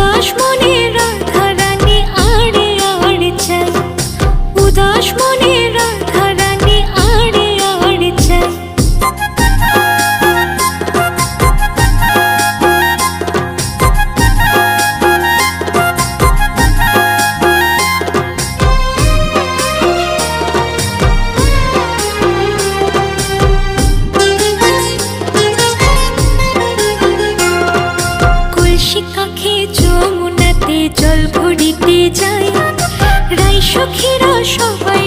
উদাস মনে রাধা রানী আড়ে আড়ে চাই, উদাস মনে রাধা রানী আড়ে আড়ে চাই। কাখে যমুনাতে জল ভরিতে যাই, রাই সখীরা সবাই